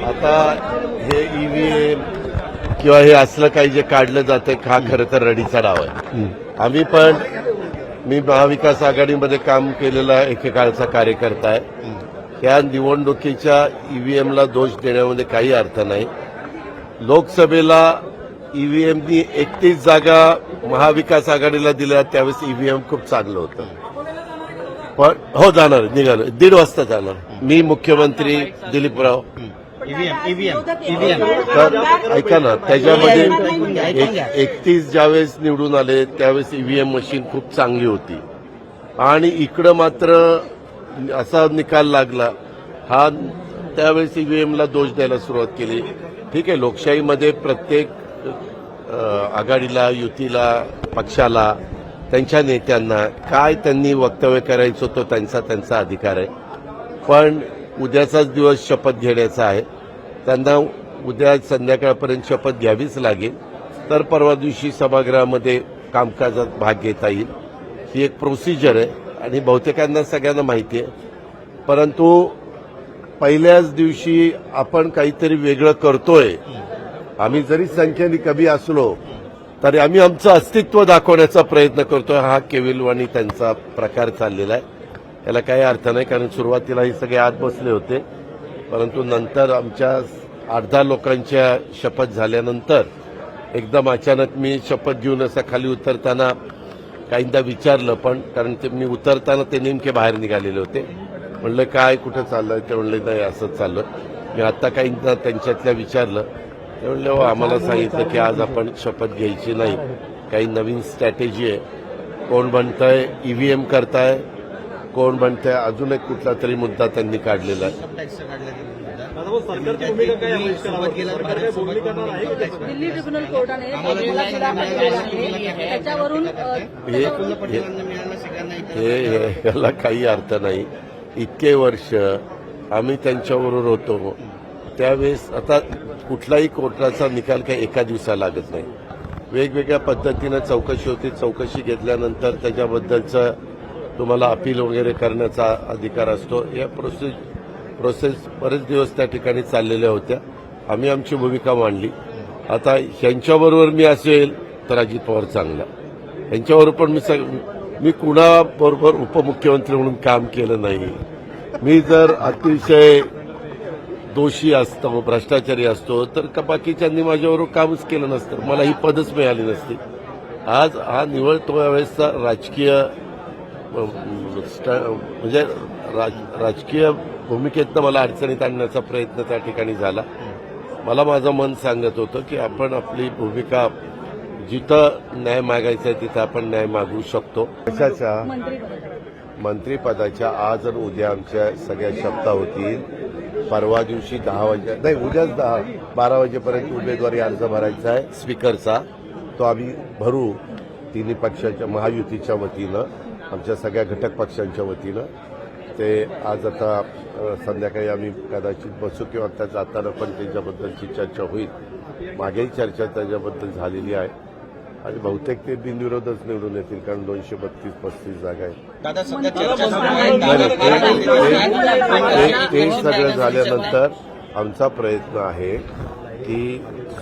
आता हे ईव्हीएम किंवा हे असलं काही जे काढलं जातं हा खरं तर रडीचा डाव आहे. आम्ही पण मी महाविकास आघाडीमध्ये काम केलेला एकेकाळचा कार्यकर्ता आहे. त्या निवडणुकीच्या ईव्हीएमला दोष देण्यामध्ये काही अर्थ नाही. लोकसभेला ईव्हीएमनी 31 जागा महाविकास आघाडीला दिल्या त्यावेळेस ईव्हीएम खूप चांगलं होतं. पण हो जाणार निघालो 1:30 वाजता जाणार. मी मुख्यमंत्री दिलीपराव तर ऐका ना त्याच्यामध्ये 31 ज्यावेळेस निवडून आले त्यावेळेस ईव्हीएम मशीन खूप चांगली होती आणि इकडं मात्र असा निकाल लागला हा त्यावेळेस ईव्हीएमला दोष द्यायला सुरुवात केली. ठीक आहे लोकशाहीमध्ये प्रत्येक आघाडीला युतीला पक्षाला त्यांच्या नेत्यांना काय त्यांनी वक्तव्य करायचं तो त्यांचा अधिकार आहे. पण उद्याचाच दिवस शपथ घेण्याचा आहे. त्यांना उद्या संध्याकाळपर्यंत शपथ घ्यावीच लागेल तर परवा दिवशी सभागृहामध्ये कामकाजात भाग घेता येईल. ही एक प्रोसिजर आहे आणि बहुतेकांना सगळ्यांना माहिती आहे. परंतु पहिल्याच दिवशी आपण काहीतरी वेगळं करतोय. आम्ही जरी संख्येने कमी असलो तरी आम्ही आमचं अस्तित्व दाखवण्याचा प्रयत्न करतोय. हा केविलवाणी त्यांचा प्रकार चाललेला आहे. याला काही अर्थ नाही कारण सुरुवातीला हे सगळे आत बसले होते परंतु नंतर आमच्या 8-10 लोकांच्या शपथ झाल्यानंतर एकदम अचानक मी शपथ घेऊन असं खाली उतरताना काहींदा विचारलं पण कारण ते मी उतरताना ते नेमके बाहेर निघालेले होते. म्हणलं काय कुठं चाललंय ते म्हणले नाही असंच चाललं. मी आता काहींदा त्यांच्यातल्या विचारलं ते म्हणले हो आम्हाला सांगितलं की आज आपण शपथ घ्यायची नाही काही नवीन स्ट्रॅटेजी आहे. कोण म्हणतंय ईव्हीएम करताय कोण म्हणतंय अजून एक कुठला तरी मुद्दा त्यांनी काढलेला आहे. दिल्ली ट्रिब्युनल कोर्टाने त्याच्यावरून याला काही अर्थ नाही. इतके वर्ष आम्ही त्यांच्याबरोबर होतो त्यावेळेस आता कुठलाही कोर्टाचा निकाल काही एका दिवसाला लागत नाही. वेगवेगळ्या पद्धतीनं चौकशी होती. चौकशी घेतल्यानंतर त्याच्याबद्दलचं तुम्हाला अपील वगैरे करण्याचा अधिकार असतो. या प्रोसेस बरेच दिवस त्या ठिकाणी चाललेल्या होत्या. आम्ही आमची भूमिका मांडली. आता ह्यांच्याबरोबर मी असेल तर अजित पवार चांगला ह्यांच्याबरोबर पण मी कुणाबरोबर उपमुख्यमंत्री म्हणून काम केलं नाही. मी जर अतिशय दोषी असतो भ्रष्टाचारी असतो तर बाकीच्यांनी माझ्याबरोबर कामच केलं नसतं. मला ही पदच मिळाली नसती. आज हा निवळ तो वेळेसचा राजकीय म्हणजे राजकीय भूमिकेतनं मला अडचणीत आणण्याचा प्रयत्न त्या ठिकाणी झाला. मला माझं मन सांगत होतं की आपण आपली भूमिका जिथं न्याय मागायचा आहे तिथं आपण न्याय मागू शकतो. कशाच्या मंत्रिपदाच्या आज आणि उद्या आमच्या सगळ्या शपथा होतील. परवा दिवशी 10 वाजे नाही उद्याच 12 वाजेपर्यंत उमेदवारी अर्ज भरायचा आहे स्पीकरचा. तो आम्ही भरू तिन्ही पक्षाच्या महायुतीच्या वतीनं आमच्या सगळ्या घटक पक्षांच्या वतीनं. ते आज आता संध्याकाळी आम्ही कदाचित बसू किंवा त्या जाताना पण त्याच्याबद्दलची चर्चा होईल. मागेही चर्चा त्याच्याबद्दल झालेली आहे आणि बहुतेक ते बिनविरोधच निवडून येतील कारण 232-35 जागा आहेत. ते सगळं झाल्यानंतर आमचा प्रयत्न आहे की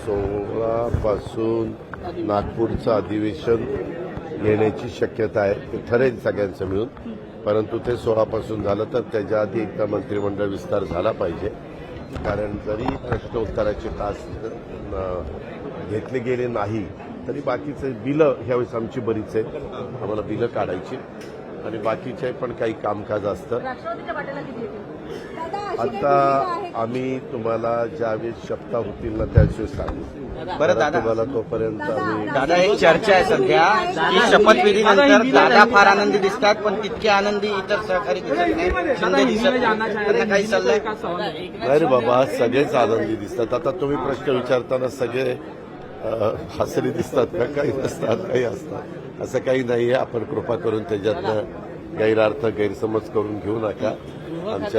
16 पासून नागपूरचं अधिवेशन घेण्याची शक्यता आहे. ते ठरेल सगळ्यांचं मिळून. परंतु ते 16 पासून झालं तर त्याच्या आधी एकदा मंत्रिमंडळ विस्तार झाला पाहिजे. कारण जरी प्रश्नोत्तराचे तास घेतले गेले नाही तरी बाकीचे बिलं ह्यावेळेस आमची बरीच आहेत. आम्हाला बिलं काढायची आणि बाकीचे पण काही कामकाज असतं. आता आम्ही तुम्हाला ज्यावेळेस शपथा होतील ना त्यावेळेस सांगू. बरं दादा तुम्हाला तोपर्यंत आम्ही दादा एक चर्चा आहे सध्या की शपथविधीनंतर दादा फार आनंदी दिसतात पण तितके आनंदी इतर सहकारी दिसत नाही. शिंदे दिसत त्यांना काही सल्ला नाही रे बाबा सगळेच आनंदी दिसतात. आता तुम्ही प्रश्न विचारताना सगळे हसरे दिसतात का काही नसतात काही असतात असं काही नाहीये. आपण कृपा करून त्याच्यातनं गैरार्थ गैरसमज करून घेऊ नका.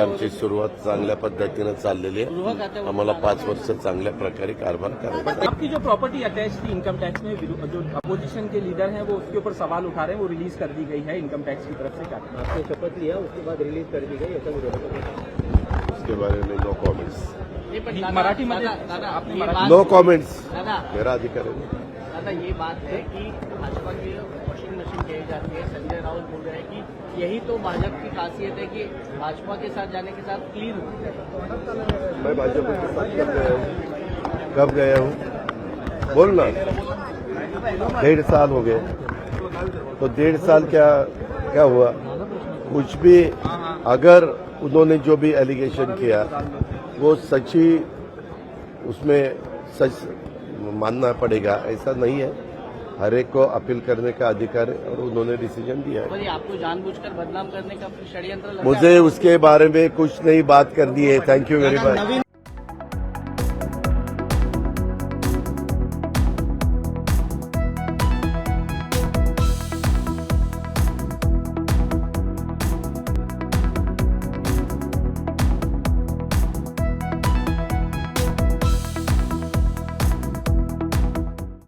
आमची सुरुवात चांगल्या पद्धतीनं चाललेली आहे. आम्हाला 5 वर्ष चांगल्या प्रकारे कारभार करायचा. आपकी जो प्रॉपर्टी अटैच थी इनकम टैक्स में जो अपोजिशन के लीडर हैं वो उसके ऊपर सवाल उठा रहे हैं वो रिलीज कर दी गई है इनकम टैक्स की तरफ से. क्या आपने शपथ लिया उसके बाद रिलीज कर दी गई ऐसा विरोध उसके बारे में नो कॉमेंट्स. मराठीमध्ये आपली मराठी नो कॉमेंट्स दादा मेरा अधिकार है. दादा ये बात है कि भाजपा की वॉशिंग मशीन कही जाती है। संजय राउत बोल रहे हैं कि यही तो भाजपा की खासियत है कि भाजपा के साथ जाने के साथ क्लीन होते हैं। मैं भाजपा के साथ कब गया हूँ? कब गया हूँ बोल ना. 1.5 साल हो गए. तो 1.5 साल क्या हुआ? कुछ भी अगर उन्होंने जो भी एलिगेशन किया वो सच ही उसमें सच मानना पड़ेगा, ऐसा नहीं है. हर एक को अपील करने का अधिकार है और उन्होंने डिसीजन दिया है. पर ये आपको जानबूझकर बदनाम करने का षड्यंत्र लग रहा है। मुझे उसके बारे में कुछ नहीं बात करनी है. Thank you very much. Naveen